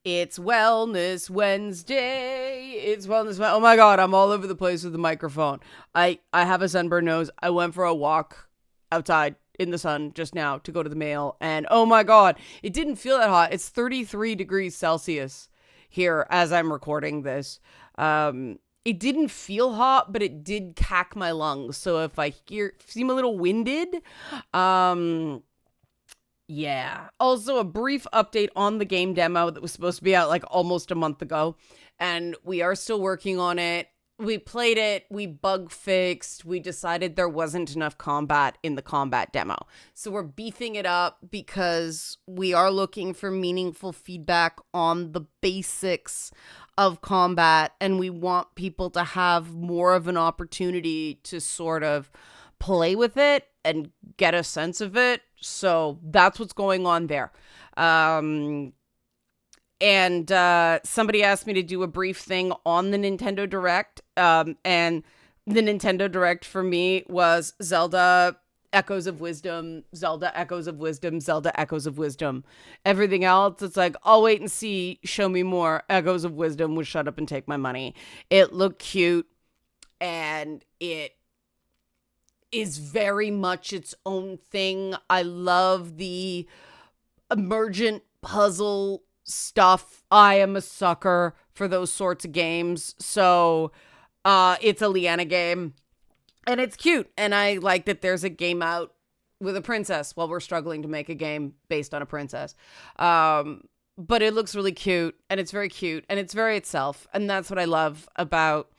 It's Wellness Wednesday. It's Wellness Wednesday. Oh my God, I'm all over the place with the microphone. I have a sunburned nose. I went for a walk outside in the sun just now to go to the mail. And oh my God, it didn't feel that hot. It's 33 degrees Celsius here as I'm recording this. It didn't feel hot, but it did cack my lungs. So if I seem a little winded, yeah. Also, a brief update on the game demo that was supposed to be out like almost a month ago. And we are still working on it. We played it. We bug fixed. We decided there wasn't enough combat in the combat demo. So we're beefing it up because we are looking for meaningful feedback on the basics of combat. And we want people to have more of an opportunity to sort of play with it and get a sense of it. So that's what's going on there. And somebody asked me to do a brief thing on the Nintendo Direct. And the Nintendo Direct for me was Zelda Echoes of Wisdom, Zelda Echoes of Wisdom, Zelda Echoes of Wisdom. Everything else, it's like, I'll wait and see, show me more. Echoes of Wisdom would shut up and take my money. It looked cute, and it is very much its own thing. I love the emergent puzzle stuff. I am a sucker for those sorts of games. So it's a Leanna game, and it's cute. And I like that there's a game out with a princess while we're struggling to make a game based on a princess. But it looks really cute, and it's very cute, and it's very itself. And that's what I love about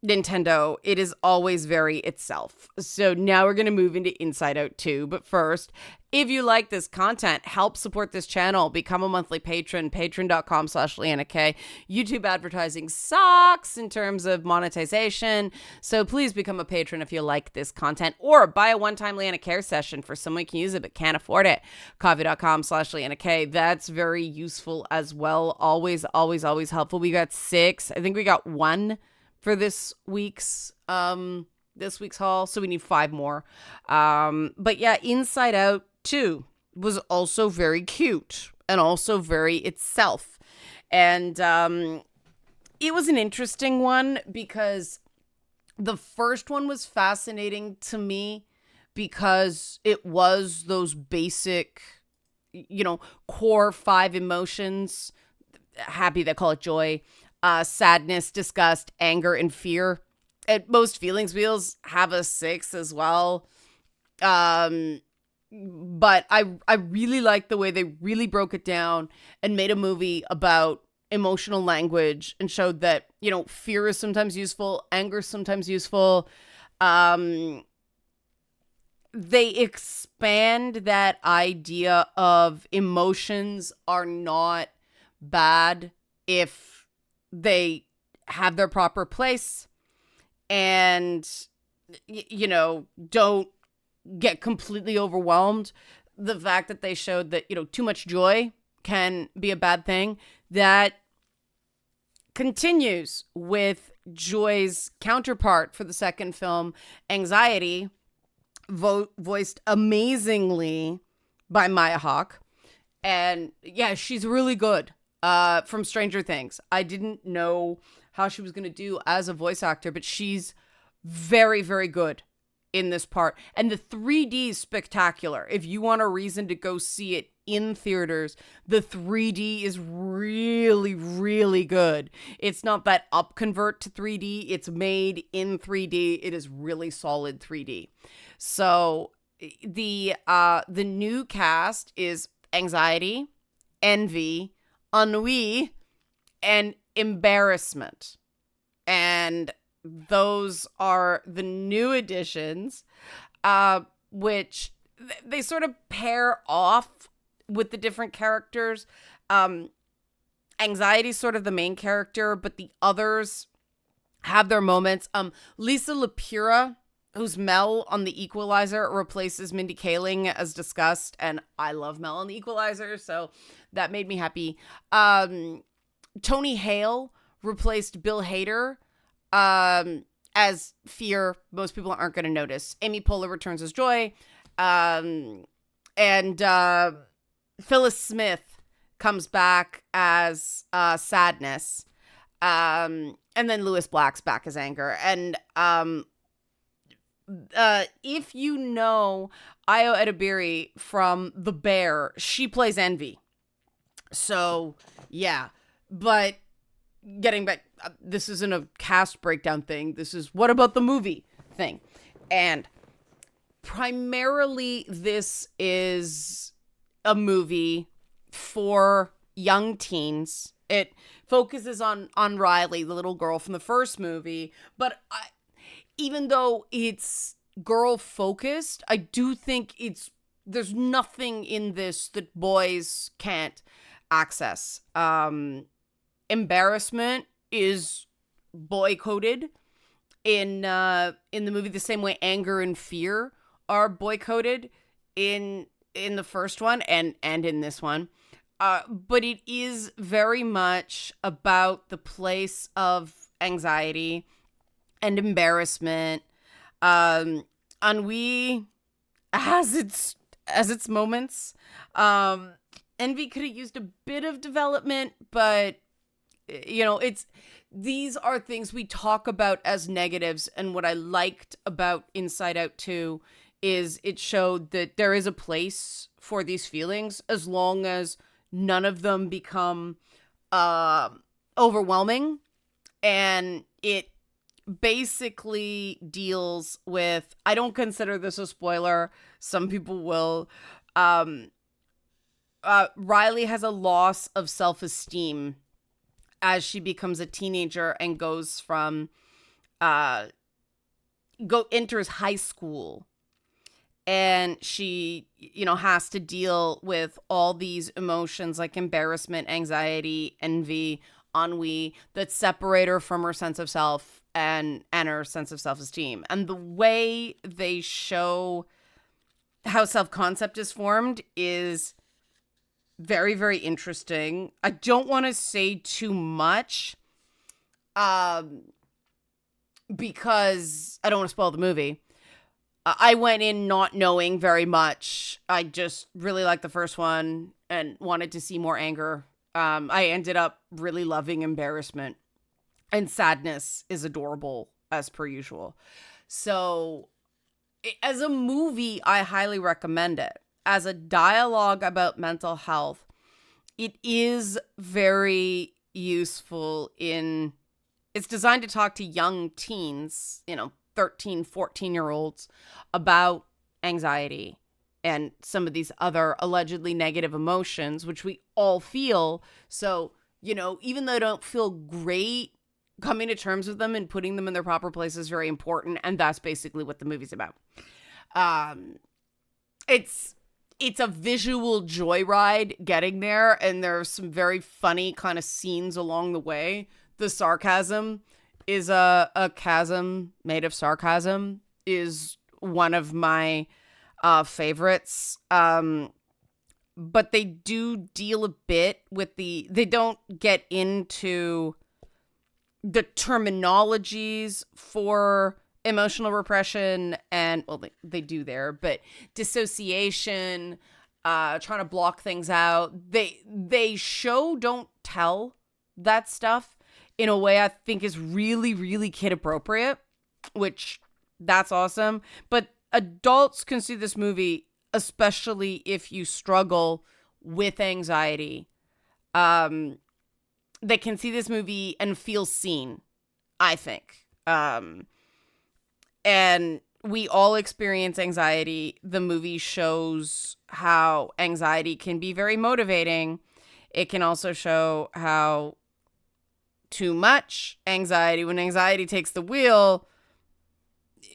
Nintendo. It is always very itself. So now we're going to move into Inside Out 2. But first, if you like this content, help support this channel. Become a monthly patron, patreon.com/Leanna K. YouTube advertising sucks in terms of monetization. So please become a patron if you like this content, or buy a one-time Leanna Care session for someone who can use it but can't afford it. Coffee.com/Leanna K. That's very useful as well. Always, always, always helpful. We got 6. I think we got 1 for this week's haul, so we need 5 more. But yeah, Inside Out 2 was also very cute and also very itself. And it was an interesting one because the first one was fascinating to me because it was those basic, core 5 emotions. Happy, they call it joy. Sadness, disgust, anger, and fear. And most feelings wheels have a 6 as well. But I really like the way they really broke it down and made a movie about emotional language and showed that, fear is sometimes useful, anger is sometimes useful. They expand that idea of emotions are not bad if they have their proper place and, don't get completely overwhelmed. The fact that they showed that, too much joy can be a bad thing, that continues with joy's counterpart for the second film, anxiety, voiced amazingly by Maya Hawke. And yeah, she's really good. From Stranger Things. I didn't know how she was going to do as a voice actor, but she's very, very good in this part. And the 3D is spectacular. If you want a reason to go see it in theaters, the 3D is really, really good. It's not that up convert to 3D. It's made in 3D. It is really solid 3D. So the new cast is anxiety, envy, ennui, and embarrassment. And those are the new additions, which they sort of pair off with the different characters. Anxiety is sort of the main character, but the others have their moments. Lisa Lapira, who's Mel on The Equalizer, replaces Mindy Kaling as discussed, and I love Mel on The Equalizer, so that made me happy. Tony Hale replaced Bill Hader as Fear. Most people aren't going to notice. Amy Poehler returns as Joy, and Phyllis Smith comes back as Sadness. And then Lewis Black's back as Anger. And if you know Ayo Edebiri from The Bear, she plays Envy. So, yeah. But getting back, this isn't a cast breakdown thing. This is what about the movie thing. And primarily this is a movie for young teens. It focuses on Riley, the little girl from the first movie. But even though it's girl focused, I do think there's nothing in this that boys can't access. Embarrassment is boy coded in the movie the same way anger and fear are boy coded in the first one and in this one. But it is very much about the place of anxiety and embarrassment. Ennui has its moments. Envy could have used a bit of development, but these are things we talk about as negatives. And what I liked about Inside Out 2 is it showed that there is a place for these feelings as long as none of them become overwhelming. And it basically deals with, I don't consider this a spoiler, some people will, Riley has a loss of self-esteem as she becomes a teenager and goes from enters high school, and she has to deal with all these emotions like embarrassment, anxiety, envy, ennui that separate her from her sense of self and her sense of self-esteem. And the way they show how self-concept is formed is very, very interesting. I don't want to say too much because I don't want to spoil the movie. I went in not knowing very much. I just really liked the first one and wanted to see more anger. I ended up really loving embarrassment, and Sadness is adorable as per usual. So as a movie, I highly recommend it. As a dialogue about mental health, it is very useful it's designed to talk to young teens, 13, 14-year-olds about anxiety and some of these other allegedly negative emotions, which we all feel. So, even though I don't feel great, coming to terms with them and putting them in their proper place is very important. And that's basically what the movie's about. It's a visual joyride getting there, and there's some very funny kind of scenes along the way. The sarcasm is a chasm made of sarcasm is one of my favorites. But they do deal a bit with they don't get into the terminologies for emotional repression and, well, they do there, but dissociation, trying to block things out. They show, don't tell that stuff in a way I think is really, really kid appropriate, which that's awesome. But adults can see this movie, especially if you struggle with anxiety. They can see this movie and feel seen, I think. And we all experience anxiety. The movie shows how anxiety can be very motivating. It can also show how too much anxiety, when anxiety takes the wheel,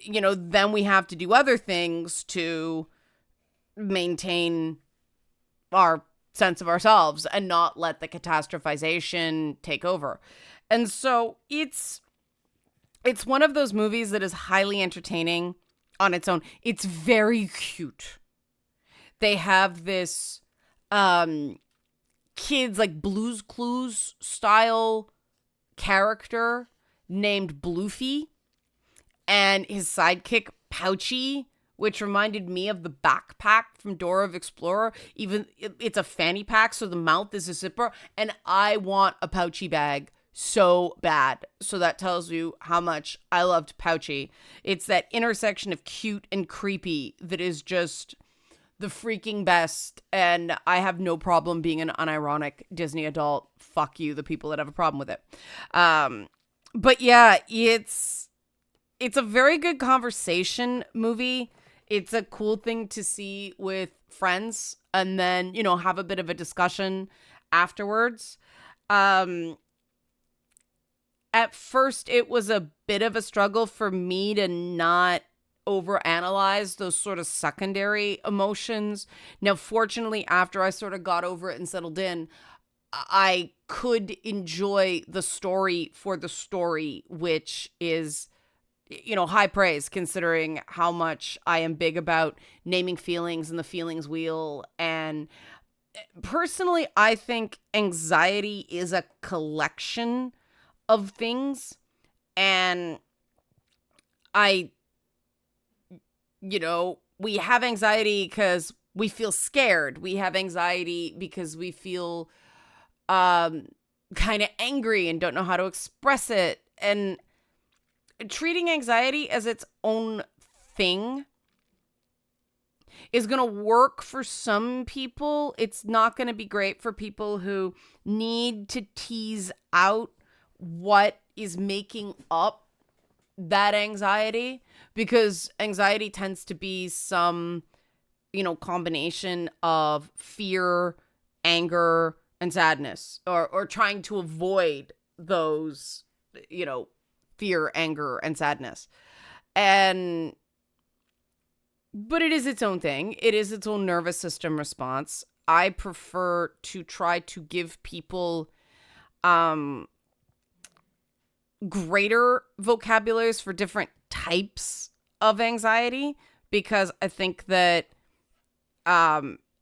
then we have to do other things to maintain our sense of ourselves and not let the catastrophization take over. And so it's one of those movies that is highly entertaining on its own. It's very cute. They have this kids like Blue's Clues style character named Bloofy, and his sidekick Pouchy, which reminded me of the backpack from Dora of Explorer. Even it's a fanny pack, so the mouth is a zipper, and I want a pouchy bag so bad. So that tells you how much I loved Pouchy. It's that intersection of cute and creepy that is just the freaking best, and I have no problem being an unironic Disney adult. Fuck you, the people that have a problem with it. But yeah, it's a very good conversation movie. It's a cool thing to see with friends and then, have a bit of a discussion afterwards. At first, it was a bit of a struggle for me to not overanalyze those sort of secondary emotions. Now, fortunately, after I sort of got over it and settled in, I could enjoy the story for the story, which is, high praise considering how much I am big about naming feelings and the feelings wheel. And personally, I think anxiety is a collection of things, and we have anxiety because we feel scared. We have anxiety because we feel kind of angry and don't know how to express it. And treating anxiety as its own thing is going to work for some people. It's not going to be great for people who need to tease out what is making up that anxiety, because anxiety tends to be some, combination of fear, anger, and sadness, or trying to avoid those, fear, anger, and sadness. But it is its own thing. It is its own nervous system response. I prefer to try to give people greater vocabularies for different types of anxiety, because I think that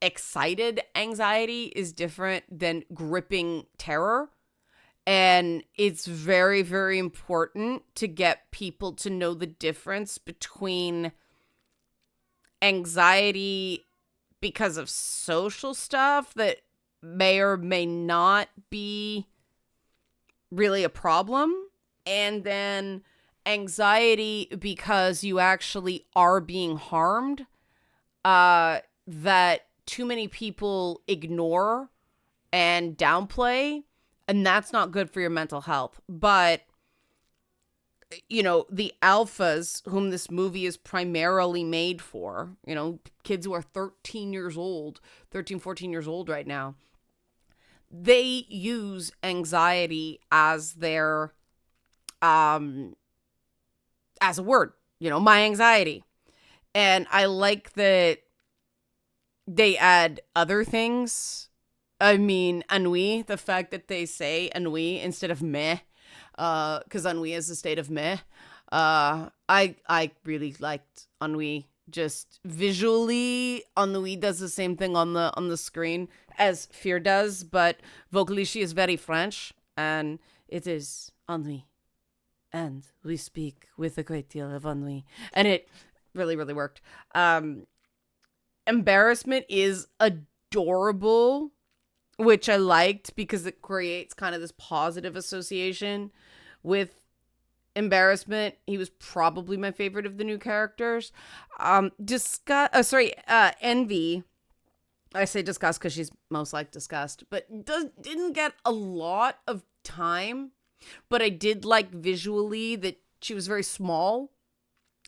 excited anxiety is different than gripping terror. And it's very, very important to get people to know the difference between anxiety because of social stuff that may or may not be really a problem, and then anxiety because you actually are being harmed, that too many people ignore and downplay, and that's not good for your mental health. But, the alphas whom this movie is primarily made for, kids who are 13, 14 years old right now, they use anxiety as their, as a word, my anxiety. And I like that they add other things. I mean, ennui, the fact that they say ennui instead of meh, because ennui is a state of meh. I really liked ennui. Just visually, ennui does the same thing on the screen as fear does, but vocally she is very French, and it is ennui. And we speak with a great deal of ennui. And it really, really worked. Embarrassment is adorable, which I liked because it creates kind of this positive association with embarrassment. He was probably my favorite of the new characters. Envy. I say disgust because she's most like disgust, but didn't get a lot of time. But I did like visually that she was very small.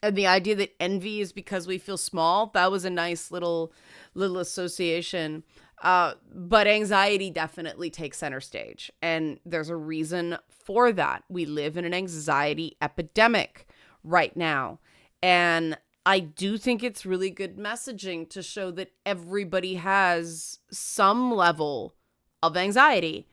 And the idea that envy is because we feel small, that was a nice little association. But anxiety definitely takes center stage. And there's a reason for that. We live in an anxiety epidemic right now. And I do think it's really good messaging to show that everybody has some level of anxiety,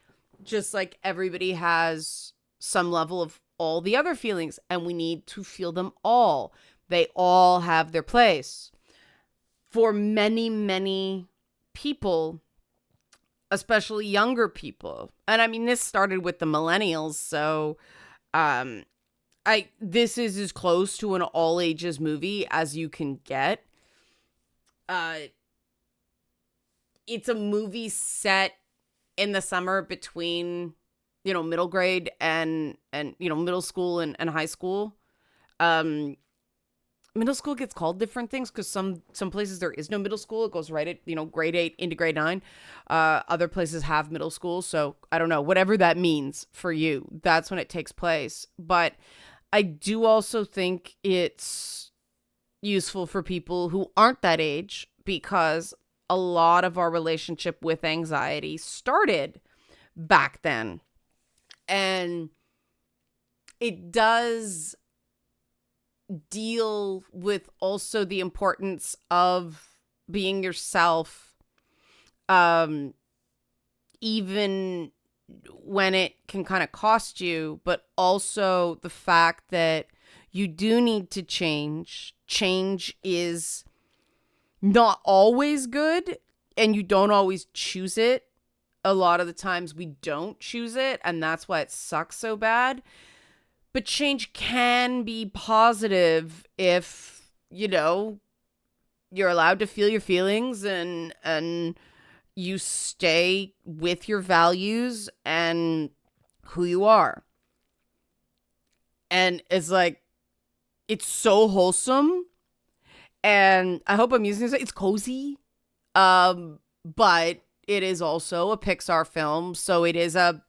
just like everybody has some level of all the other feelings, and we need to feel them all. They all have their place. For many, many people, especially younger people, and I mean, this started with the millennials, so this is as close to an all ages movie as you can get. It's a movie set in the summer between, middle grade and middle school and high school. Middle school gets called different things because some places there is no middle school. It goes right at, grade 8 into grade 9. Other places have middle school. So I don't know, whatever that means for you, that's when it takes place. But I do also think it's useful for people who aren't that age, because a lot of our relationship with anxiety started back then. And it does deal with also the importance of being yourself, even when it can kind of cost you, but also the fact that you do need to change. Change is not always good, and you don't always choose it. A lot of the times we don't choose it, and that's why it sucks so bad. But change can be positive if, you're allowed to feel your feelings and you stay with your values and who you are. And it's like, it's so wholesome. And I hope I'm using this. It's cozy. But it is also a Pixar film, so it is a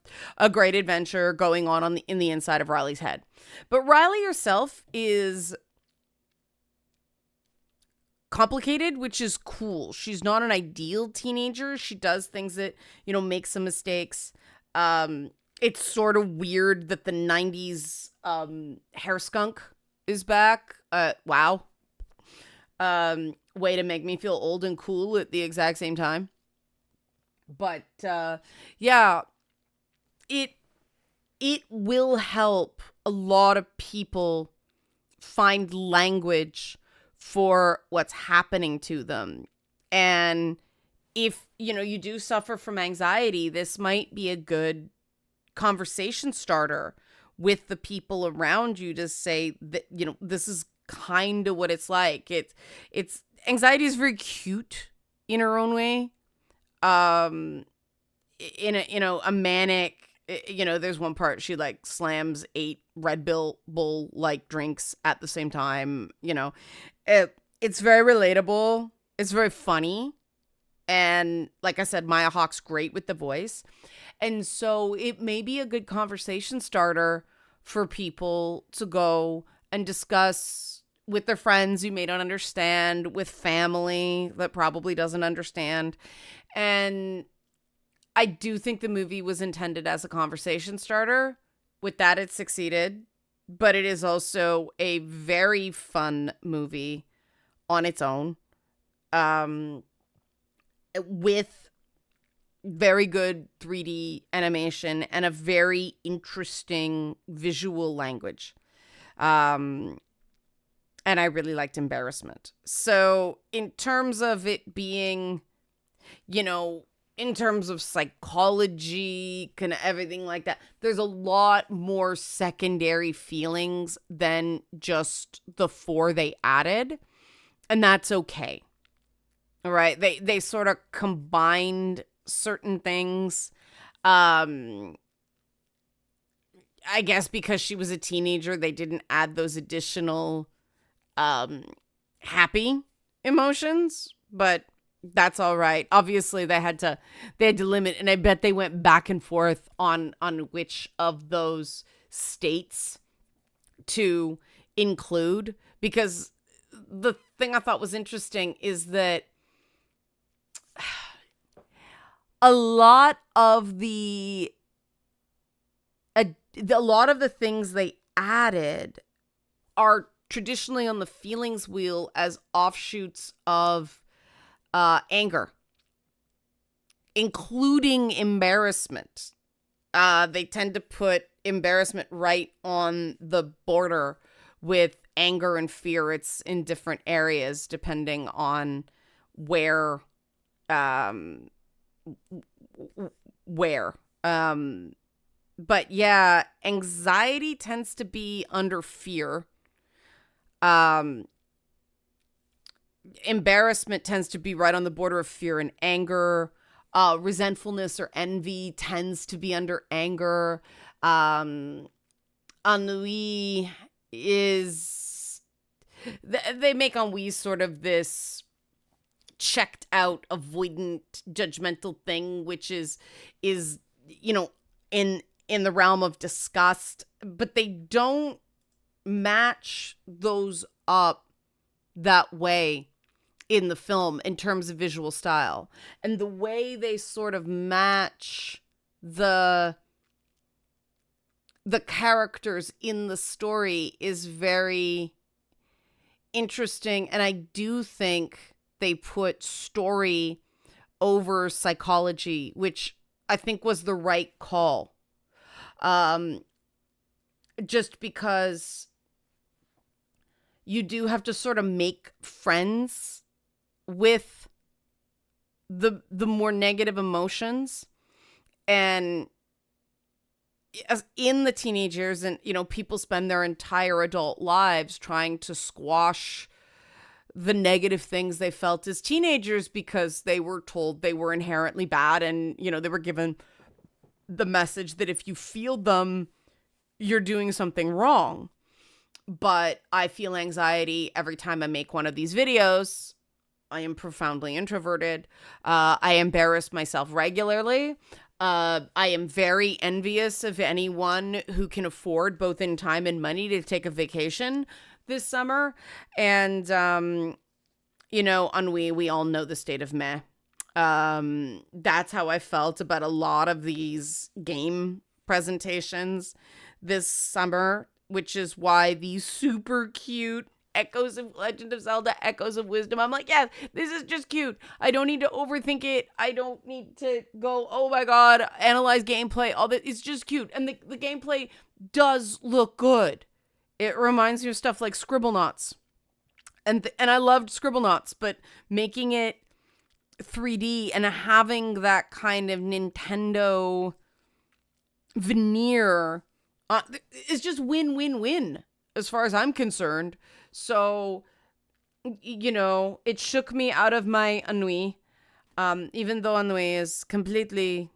great adventure going on in the inside of Riley's head. But Riley herself is complicated, which is cool. She's not an ideal teenager. She does things that, make some mistakes. It's sort of weird that the 90s hair skunk is back. Wow. Way to make me feel old and cool at the exact same time. But yeah, it will help a lot of people find language for what's happening to them. And if, you do suffer from anxiety, this might be a good conversation starter with the people around you to say that, this is kind of what it's like. It's anxiety is very cute in her own way. In a manic, there's one part she like slams 8 Red Bull like drinks at the same time. It's very relatable. It's very funny. And like I said, Maya Hawke's great with the voice. And so it may be a good conversation starter for people to go and discuss with their friends who may not understand, with family that probably doesn't understand. And I do think the movie was intended as a conversation starter. With that, it succeeded. But it is also a very fun movie on its own. With very good 3D animation and a very interesting visual language. And I really liked Embarrassment. So in terms of it being, in terms of psychology, kind of everything like that, there's a lot more secondary feelings than just the 4 they added. And that's okay. All right. They sort of combined certain things. I guess because she was a teenager, they didn't add those additional happy emotions, but that's all right. Obviously they had to limit, and I bet they went back and forth on which of those states to include, because the thing I thought was interesting is that a lot of the things they added are traditionally on the feelings wheel as offshoots of anger, including embarrassment. They tend to put embarrassment right on the border with anger and fear. It's in different areas depending on where. But yeah, anxiety tends to be under fear. Um, Embarrassment tends to be right on the border of fear and anger. Resentfulness or envy tends to be under anger. Um, Ennui is they make ennui sort of this checked out, avoidant, judgmental thing, which is you know in the realm of disgust, but they don't match those up that way in the film in terms of visual style. And the way they sort of match the characters in the story is very interesting, and I do think they put story over psychology, which I think was the right call. Um just because you do have to sort of make friends with the more negative emotions, and as in the teenage years, and people spend their entire adult lives trying to squash the negative things they felt as teenagers because they were told they were inherently bad, and they were given the message that if you feel them, you're doing something wrong. But I feel anxiety every time I make one of these videos. I am profoundly introverted. I embarrass myself regularly. I am very envious of anyone who can afford, both in time and money, to take a vacation this summer. And, ennui, we all know the state of meh. That's how I felt about a lot of these game presentations this summer, which is why these super cute Echoes of Legend of Zelda, Echoes of Wisdom, I'm like, yeah, this is just cute. I don't need to overthink it. I don't need to go, oh my god, analyze gameplay, all that. It's just cute. And the gameplay does look good. It reminds me of stuff like Scribblenauts. And I loved Scribblenauts, but making it 3D and having that kind of Nintendo veneer is just win-win-win as far as I'm concerned. So, it shook me out of my ennui, even though ennui is completely,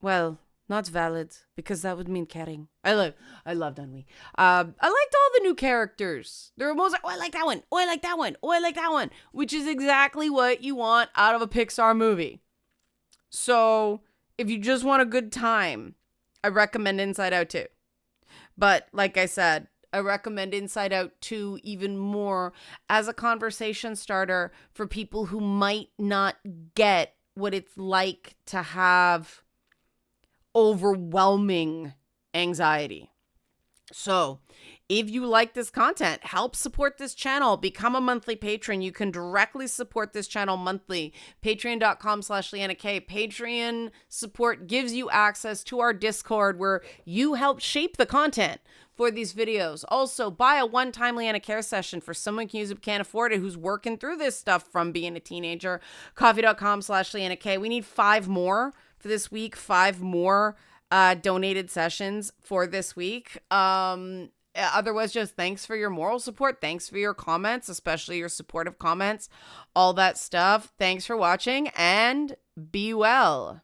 well, not valid, because that would mean caring. I loved ennui. I liked all the new characters. They were most like, oh, I like that one. Oh, I like that one. Oh, I like that one. Which is exactly what you want out of a Pixar movie. So, if you just want a good time, I recommend Inside Out 2. But, like I said, I recommend Inside Out 2 even more as a conversation starter for people who might not get what it's like to have overwhelming anxiety. So, if you like this content, help support this channel. Become a monthly patron. You can directly support this channel monthly. Patreon.com/LeannaK. Patreon support gives you access to our Discord where you help shape the content for these videos. Also, buy a one-time Leanna Care session for someone who can't afford it, who's working through this stuff from being a teenager. Coffee.com/LeannaK. We need 5 more for this week. 5 more donated sessions for this week. Otherwise, just thanks for your moral support. Thanks for your comments, especially your supportive comments, all that stuff. Thanks for watching, and be well.